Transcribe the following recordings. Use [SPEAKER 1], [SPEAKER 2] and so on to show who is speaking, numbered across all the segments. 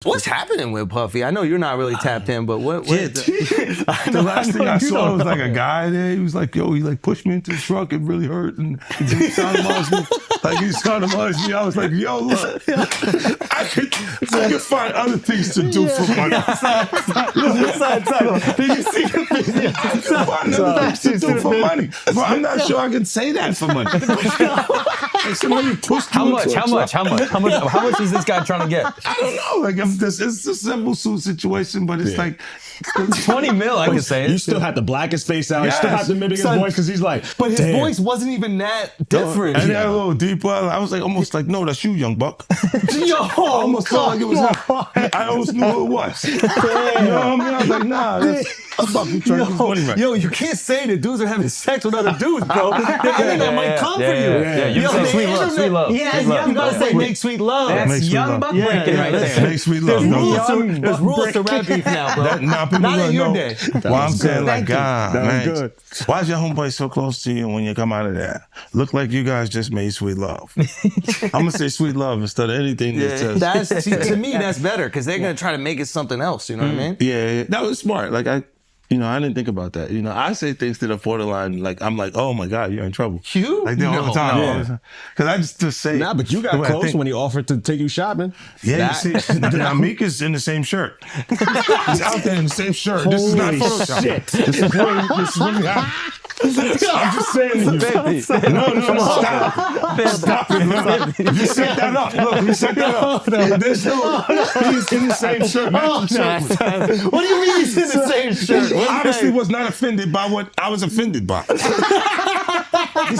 [SPEAKER 1] What's happening with Puffy? I know you're not really tapped in, but what?
[SPEAKER 2] The last thing I saw was like a guy there. He was like, yo, he like pushed me into the truck. It really hurt. And he sodomized me. Like he sodomized me. I was like, yo, look, I could find other things to do for money.
[SPEAKER 1] Did you see the video?
[SPEAKER 2] I could find other things to do for money. Bro, I'm not sure I can say that for money. Like somebody pushed me into a truck.
[SPEAKER 3] How much is this guy trying to get?
[SPEAKER 2] I don't know. Like it's a simple suit situation, but it's like
[SPEAKER 3] 20 mil, I can say it.
[SPEAKER 4] You still had the blackest face out. You still have to mimic his voice because he's like,
[SPEAKER 1] but his
[SPEAKER 4] damn.
[SPEAKER 1] voice wasn't even that different.
[SPEAKER 2] And it had a little deeper. I was like, almost like, no, that's you, young buck.
[SPEAKER 1] Yo,
[SPEAKER 2] I almost felt like it was him. I almost knew who it was. You know what I mean? I was like, nah, that's Buck. You trying to get money right.
[SPEAKER 1] Yo, you can't say that dudes are having sex with other dudes, bro. The internet might come for you.
[SPEAKER 3] Yeah, you say sweet love, sweet love.
[SPEAKER 1] Yeah, you gotta say make sweet love.
[SPEAKER 3] That's young buck breaking right there.
[SPEAKER 2] Make sweet love.
[SPEAKER 1] There's rules to rap beef now, bro. Not in your day.
[SPEAKER 2] Well, I'm saying like, God, man,
[SPEAKER 4] good.
[SPEAKER 2] why is your homeboy so close to you when you come out of there? Look like you guys just made sweet love. I'm gonna say sweet love instead of anything that says.
[SPEAKER 1] To me, that's better because they're gonna try to make it something else. You know what I mean?
[SPEAKER 2] Yeah, that was smart. Like I didn't think about that. I say things to the borderline, like I'm like, oh my God, you're in trouble.
[SPEAKER 1] You?
[SPEAKER 2] Like all the time. Because I just say.
[SPEAKER 4] Nah, but you got close when he offered to take you shopping.
[SPEAKER 2] Yeah, you see, now Meek is in the same shirt. He's out there in the same shirt. This is not Photoshop. This is really happening. I'm just saying to you. No, stop. Stop it, look. You set that up. Look, you set that up. There's he's in the same shirt.
[SPEAKER 1] What do you mean he's in the same shirt?
[SPEAKER 2] He obviously was not offended by what I was offended by. This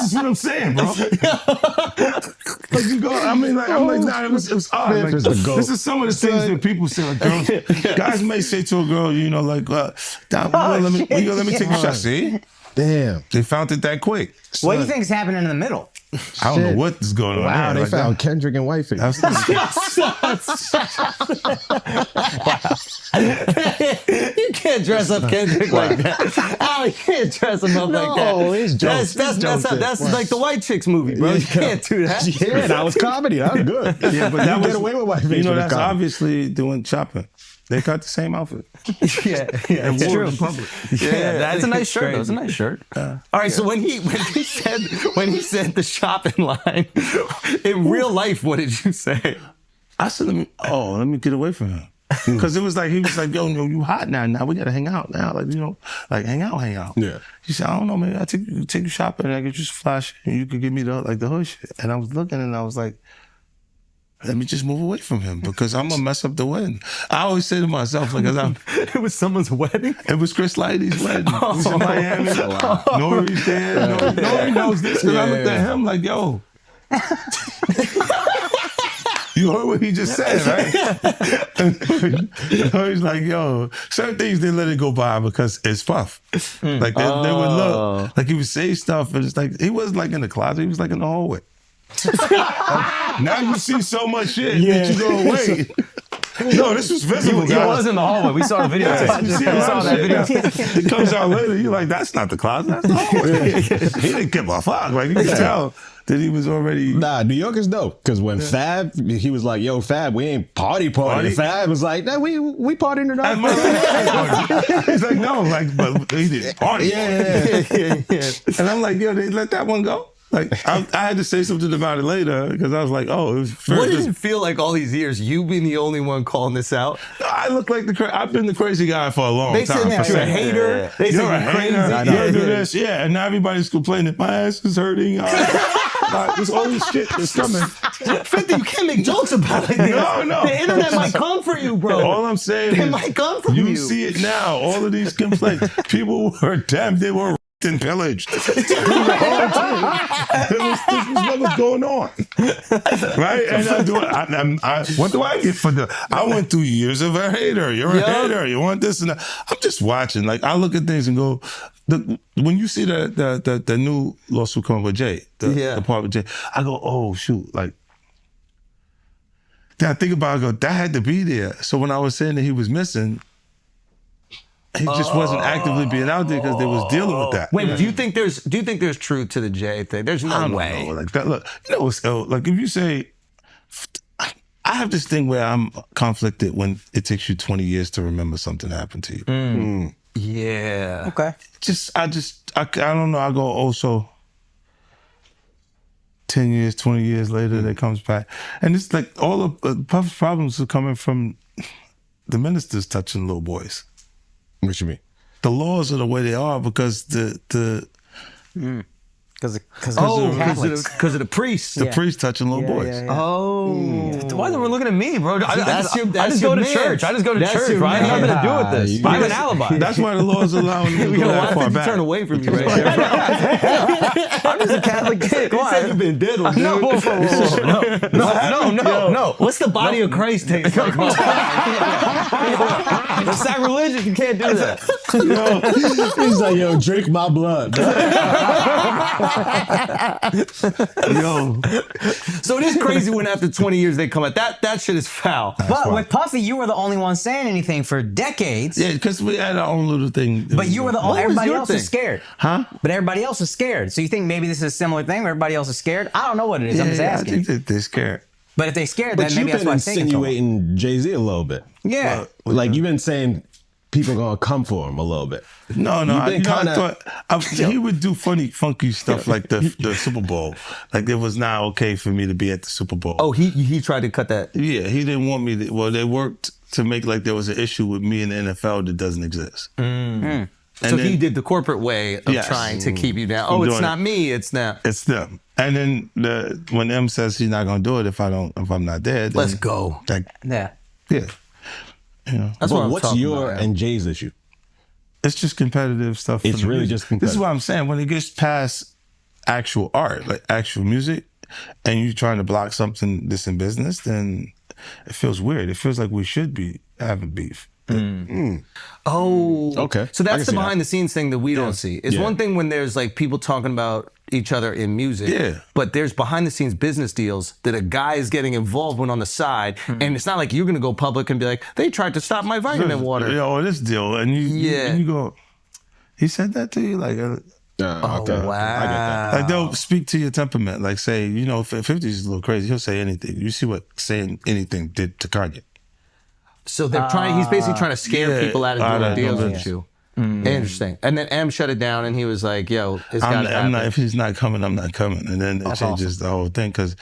[SPEAKER 2] is what I'm saying, bro. Like you go, I'm like, nah, it was odd. Like, this is some of the things that people say, like girls, guys may say to a girl, like, let me take a shot. See?
[SPEAKER 4] Damn.
[SPEAKER 2] They found it that quick.
[SPEAKER 5] What do you think is happening in the middle?
[SPEAKER 2] I don't know what is going on.
[SPEAKER 4] Wow,
[SPEAKER 2] there.
[SPEAKER 4] they found Kendrick and Whiteface.
[SPEAKER 1] You can't dress up Kendrick like that. Oh, you can't dress him up like that. That's like the white chicks movie, bro. You can't do that.
[SPEAKER 4] Yeah, that was comedy. That was good.
[SPEAKER 2] Yeah, but that
[SPEAKER 4] get away with Whiteface.
[SPEAKER 2] That's obviously doing shopping. They got the same outfit.
[SPEAKER 1] Yeah, it's true.
[SPEAKER 2] In public.
[SPEAKER 1] Yeah, that's a nice shirt. That was a nice shirt. All right, so when he said the shopping line in real life, what did you say?
[SPEAKER 2] I said, let me get away from him. Because it was like, he was like, yo, you hot now. Now we got to hang out now. Like hang out.
[SPEAKER 4] Yeah.
[SPEAKER 2] He said, I don't know, maybe I take you shopping and I get you some flash and you could give me the hood shit. And I was looking and I was like, let me just move away from him because I'm gonna mess up the wedding. I always say to myself, like,
[SPEAKER 1] it was someone's wedding?
[SPEAKER 2] It was Chris Lighty's wedding. He was in Miami. Nori's there. Nori knows this because I looked at him like, yo. You heard what he just said, right? He's like, yo, certain things they let it go by because it's Puff. Like they would look, like he would say stuff, and it's like he wasn't like in the closet, he was like in the hallway. Now you see so much shit that you go, wait. No, this was visible,
[SPEAKER 3] He was in the hallway. We saw the video.
[SPEAKER 2] You see that video. It comes out later. You're like, that's not the closet. That's the hallway. He didn't give a fuck. Like, you can tell that he was already...
[SPEAKER 4] Nah, New York is dope. Because when Fab, he was like, yo, Fab, we ain't party. Fab was like, nah, we partying tonight.
[SPEAKER 2] He's like, no, but he didn't party.
[SPEAKER 4] Yeah.
[SPEAKER 2] And I'm like, yo, they let that one go? Like, I had to say something about it later because I was like, oh, it was fair.
[SPEAKER 1] What does it feel like all these years, you being the only one calling this out?
[SPEAKER 2] I look like I've been the crazy guy for a long time.
[SPEAKER 1] They say you're a hater. They say you're crazy.
[SPEAKER 2] You do this. Yeah, and now everybody's complaining. My ass is hurting. There's all this shit that's coming.
[SPEAKER 1] 50, you can't make jokes about it.
[SPEAKER 2] No.
[SPEAKER 1] The internet might come for you, bro.
[SPEAKER 2] All I'm saying
[SPEAKER 1] is, might come for you.
[SPEAKER 2] You see it now. All of these complaints. People were damn, they were and pillaged. This was what was going on. Right? And what do I get for I went through years of a hater. You're a hater. You want this and that. I'm just watching. Like, I look at things and go, when you see the new lawsuit coming with Jay, the part with Jay, I go, oh, shoot. Like, then I think about it, I go, that had to be there. So when I was saying that he was missing, he just wasn't actively being out there because they was dealing with that.
[SPEAKER 1] Wait, do you think there's truth to the Jay thing? There's no way.
[SPEAKER 2] Know. Like that. Look, like if you say, I I have this thing where I'm conflicted when it takes you 20 years to remember something that happened to you.
[SPEAKER 1] Yeah.
[SPEAKER 5] Okay.
[SPEAKER 2] I don't know. I go also 10 years, 20 years later, that comes back. And it's like all of Puff's problems are coming from the ministers touching little boys.
[SPEAKER 4] What you mean?
[SPEAKER 2] The laws are the way they are because
[SPEAKER 5] Because
[SPEAKER 1] Because of the priests.
[SPEAKER 2] the priests touching little boys.
[SPEAKER 1] Oh.
[SPEAKER 3] Why are they looking at me, bro? I
[SPEAKER 1] that's
[SPEAKER 3] just
[SPEAKER 1] your
[SPEAKER 3] go to
[SPEAKER 1] man.
[SPEAKER 3] church. I just go to
[SPEAKER 1] That's
[SPEAKER 3] church,
[SPEAKER 1] your
[SPEAKER 3] right? I have
[SPEAKER 1] man.
[SPEAKER 3] nothing to do with this. I have an alibi.
[SPEAKER 2] That's why the laws allow them to
[SPEAKER 1] You
[SPEAKER 2] go
[SPEAKER 1] know,
[SPEAKER 2] that
[SPEAKER 1] why
[SPEAKER 2] far
[SPEAKER 1] did you
[SPEAKER 2] back.
[SPEAKER 1] turn away from you right there?
[SPEAKER 3] I'm just a Catholic kid.
[SPEAKER 1] You said you've been diddled, dude.
[SPEAKER 3] No, no.
[SPEAKER 1] What's the body of Christ taste like?
[SPEAKER 3] That's sacrilegious. You can't do that.
[SPEAKER 4] He's like, yo, drink my blood.
[SPEAKER 2] Yo,
[SPEAKER 1] So it is crazy when after 20 years they come out. That shit is foul.
[SPEAKER 5] But with Puffy, you were the only one saying anything for decades.
[SPEAKER 2] yeah, because we had our own little thing.
[SPEAKER 5] But you were the only.
[SPEAKER 1] What was
[SPEAKER 5] Everybody
[SPEAKER 1] your
[SPEAKER 5] else
[SPEAKER 1] thing?
[SPEAKER 5] was scared.
[SPEAKER 2] Huh?
[SPEAKER 5] But everybody else is scared. So you think maybe this is a similar thing where everybody else is scared? I don't know what it is. I'm just
[SPEAKER 2] I
[SPEAKER 5] asking.
[SPEAKER 2] think that they're scared.
[SPEAKER 5] But if they're scared,
[SPEAKER 4] But
[SPEAKER 5] then
[SPEAKER 4] you've
[SPEAKER 5] maybe that's
[SPEAKER 4] been
[SPEAKER 5] why it's taking so long.
[SPEAKER 4] insinuating Jay-Z a little bit.
[SPEAKER 5] Yeah.
[SPEAKER 4] Like, you've been saying people gonna come for him a little bit.
[SPEAKER 2] No,
[SPEAKER 4] You've been
[SPEAKER 2] I
[SPEAKER 4] kinda-
[SPEAKER 2] thought he would do funky stuff like the Super Bowl. Like it was not okay for me to be at the Super Bowl.
[SPEAKER 1] Oh, he tried to cut that.
[SPEAKER 2] Yeah, he didn't want me to. Well, they worked to make like there was an issue with me in the NFL that doesn't exist. And
[SPEAKER 1] So he
[SPEAKER 2] then-
[SPEAKER 1] did the corporate way of
[SPEAKER 2] Yes.
[SPEAKER 1] trying to keep you down.
[SPEAKER 2] I'm
[SPEAKER 1] Oh, it's
[SPEAKER 2] doing
[SPEAKER 1] not
[SPEAKER 2] it.
[SPEAKER 1] me. It's not.
[SPEAKER 2] It's them. And then when M says he's not gonna do it if I'm not there, then
[SPEAKER 1] Let's go.
[SPEAKER 2] Like,
[SPEAKER 5] Yeah.
[SPEAKER 2] yeah, you know,
[SPEAKER 1] That's
[SPEAKER 4] But
[SPEAKER 1] what I'm
[SPEAKER 4] what's
[SPEAKER 1] talking
[SPEAKER 4] your
[SPEAKER 1] about.
[SPEAKER 4] and Jay's issue?
[SPEAKER 2] it's just competitive stuff.
[SPEAKER 4] It's
[SPEAKER 2] for the
[SPEAKER 4] really
[SPEAKER 2] music.
[SPEAKER 4] just
[SPEAKER 2] This is
[SPEAKER 4] competitive.
[SPEAKER 2] what I'm saying. When it gets past actual art, like actual music, and you're trying to block something that's in business, then it feels weird. It feels like we should be having beef.
[SPEAKER 1] Oh,
[SPEAKER 4] Okay.
[SPEAKER 1] So
[SPEAKER 4] I can
[SPEAKER 1] that's the
[SPEAKER 4] see
[SPEAKER 1] behind the scenes thing that we don't see. It's
[SPEAKER 4] Yeah.
[SPEAKER 1] one thing when there's like people talking about each other in music,
[SPEAKER 2] Yeah.
[SPEAKER 1] but there's behind the scenes business deals that a guy is getting involved with on the side, and it's not like you're gonna go public and be like, they tried to stop my vitamin water.
[SPEAKER 2] Yeah, or this deal, and
[SPEAKER 1] Yeah.
[SPEAKER 2] you go, he said that to you, like.
[SPEAKER 4] Okay.
[SPEAKER 1] wow.
[SPEAKER 4] I get that.
[SPEAKER 2] Like they'll speak to your temperament. Like say, you know, 50 is a little crazy. He'll say anything. You see what saying anything did to Kanye.
[SPEAKER 1] So they're trying. He's basically trying to scare
[SPEAKER 2] Yeah,
[SPEAKER 1] people out of
[SPEAKER 2] out
[SPEAKER 1] doing
[SPEAKER 2] of
[SPEAKER 1] deals
[SPEAKER 2] doing
[SPEAKER 1] with
[SPEAKER 2] it.
[SPEAKER 1] you. Interesting. And then M shut it down, and he was like, "Yo, it's got to
[SPEAKER 2] I'm
[SPEAKER 1] happen."
[SPEAKER 2] not. If he's not coming, I'm not coming. And then it changes the whole thing because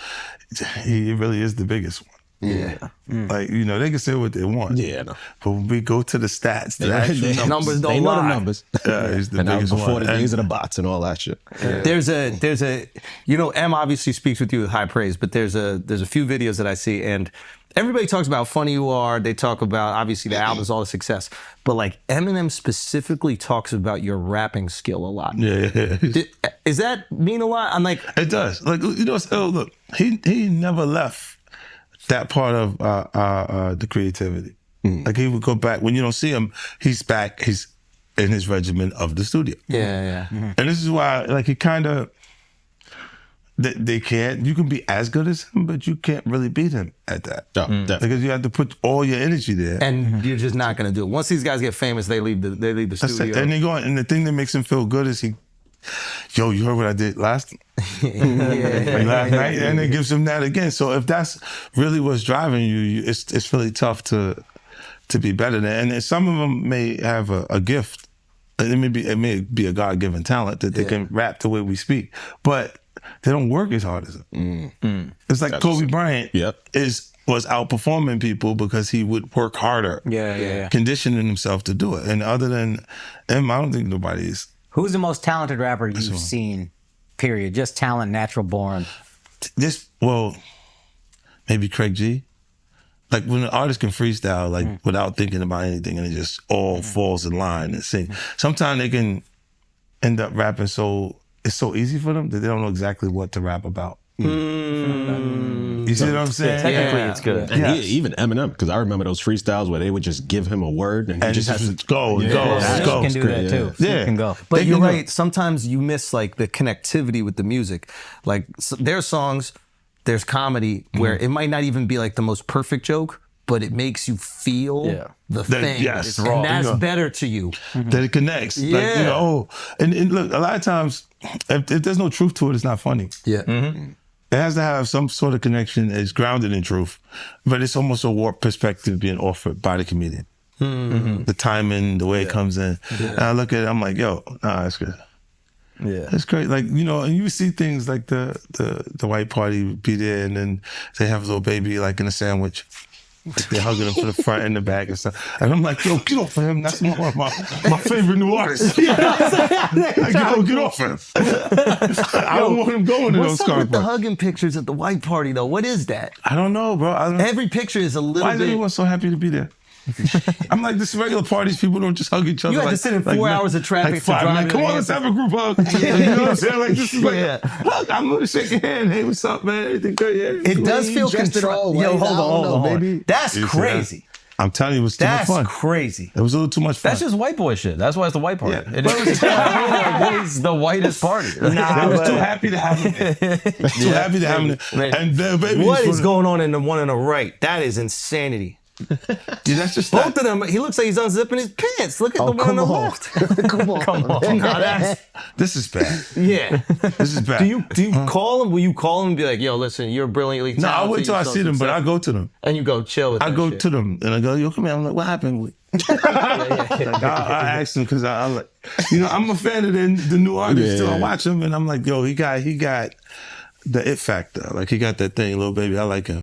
[SPEAKER 2] he really is the biggest one.
[SPEAKER 1] Yeah.
[SPEAKER 2] Like you know, they can say what they want.
[SPEAKER 4] Yeah, no.
[SPEAKER 2] But when we go to the stats, the actual
[SPEAKER 1] Numbers don't
[SPEAKER 4] They know the
[SPEAKER 1] lie.
[SPEAKER 4] numbers.
[SPEAKER 2] he's the
[SPEAKER 4] And that was
[SPEAKER 2] biggest
[SPEAKER 4] before
[SPEAKER 2] one.
[SPEAKER 4] the days
[SPEAKER 2] And-
[SPEAKER 4] of the bots and all that shit.
[SPEAKER 1] There's a you know, M obviously speaks with you with high praise, but there's a few videos that I see, and everybody talks about how funny you are. They talk about obviously the albums, all the success, but like Eminem specifically talks about your rapping skill a lot.
[SPEAKER 2] Yeah.
[SPEAKER 1] Is that mean a lot? I'm like,
[SPEAKER 2] It does. Like you know, look, he never left that part of the creativity. Like he would go back when you don't see him. He's back. He's in his regimen of the studio.
[SPEAKER 1] yeah.
[SPEAKER 2] And this is why, like, he kind of they can't. You can be as good as him, but you can't really beat him at that.
[SPEAKER 4] Oh, definitely.
[SPEAKER 2] Because you have to put all your energy there.
[SPEAKER 1] And you're just not gonna do it. Once these guys get famous, they leave the
[SPEAKER 2] That's it.
[SPEAKER 1] studio.
[SPEAKER 2] And they go. And the thing that makes him feel good is yo, you heard what I did last like last night, and it gives him that again. So if that's really what's driving you, it's really tough to be better than. And then some of them may have a gift. It may be a God-given talent that they can rap the way we speak, but they don't work as hard as him. It's like Kobe Bryant was outperforming people because he would work harder, conditioning himself to do it. And other than him, I don't think nobody is.
[SPEAKER 5] Who's the most talented rapper you've seen? Period. Just talent, natural born.
[SPEAKER 2] Maybe Craig G. Like when an artist can freestyle, like without thinking about anything, and it just all falls in line and sing. Sometimes they can end up rapping it's so easy for them that they don't know exactly what to rap about. You see what I'm saying?
[SPEAKER 3] Technically, it's good.
[SPEAKER 4] And even Eminem, because I remember those freestyles where they would just give him a word and he
[SPEAKER 2] And
[SPEAKER 4] just has to
[SPEAKER 2] go.
[SPEAKER 5] Snoop can do that too. Snoop can go.
[SPEAKER 1] But
[SPEAKER 2] They
[SPEAKER 1] you're
[SPEAKER 2] can go.
[SPEAKER 1] right. Sometimes you miss like the connectivity with the music. Like there's songs, there's comedy where it might not even be like the most perfect joke, but it makes you feel the thing.
[SPEAKER 2] yes,
[SPEAKER 1] and
[SPEAKER 2] raw,
[SPEAKER 1] that's
[SPEAKER 2] you know.
[SPEAKER 1] better to you.
[SPEAKER 2] That it connects. Like, you know, and look, a lot of times, if there's no truth to it, it's not funny.
[SPEAKER 1] Yeah.
[SPEAKER 2] It has to have some sort of connection. It's grounded in truth, but it's almost a warped perspective being offered by the comedian. Mm-hmm. The timing, the way it comes in. Yeah. And I look at it, I'm like, yo, nah, that's good.
[SPEAKER 3] Yeah,
[SPEAKER 2] it's great. Like, you know, and you see things like the white party be there, and then they have a little baby like in a sandwich. Like they're hugging him from the front and the back and stuff. And I'm like, yo, get off of him. That's one of my favorite new artists. Like, yo, get off him. I don't want him going to those
[SPEAKER 1] What's up with the hugging pictures at the white party, though? What is that?
[SPEAKER 2] I don't know, bro.
[SPEAKER 1] Every picture is a little
[SPEAKER 2] Why
[SPEAKER 1] bit...
[SPEAKER 2] is everyone so happy to be there? I'm like, this regular parties, people don't just hug each other.
[SPEAKER 1] You had to sit in 4 hours of traffic
[SPEAKER 2] like 5. Like, come on, let's have a group hug. You know what I'm saying? Like, this is like, hug. I'm going to shake your hand. Hey, what's up, man? Everything good? Yeah.
[SPEAKER 1] It does feel control. Yo, hold on, baby. That's crazy.
[SPEAKER 2] I'm telling you, it was too much fun.
[SPEAKER 1] That's crazy.
[SPEAKER 2] It was a little too much fun.
[SPEAKER 3] That's just white boy shit. That's why it's the white party.
[SPEAKER 2] Yeah.
[SPEAKER 3] It is the whitest party.
[SPEAKER 2] I was too happy to have him. Too happy to have him. And then, baby,
[SPEAKER 1] what is going on in the one on the right? That is insanity.
[SPEAKER 2] Dude, that's just
[SPEAKER 1] both of them. He looks like he's unzipping his pants. Look at the one on the left.
[SPEAKER 5] Come on.
[SPEAKER 1] No,
[SPEAKER 2] this is bad.
[SPEAKER 1] Yeah,
[SPEAKER 2] this is bad.
[SPEAKER 1] Do you call him? Will you call him and be like, "Yo, listen, you're brilliantly talented."
[SPEAKER 2] No, I wait till I see them, but I go to them.
[SPEAKER 1] And you go chill with them.
[SPEAKER 2] I go to them and I go, "Yo, come here." I'm like, "What happened?" I asked him because I like, you know, I'm a fan of the new artists. So I watch him and I'm like, "Yo, he got the it factor. Like he got that thing, little baby. I like him."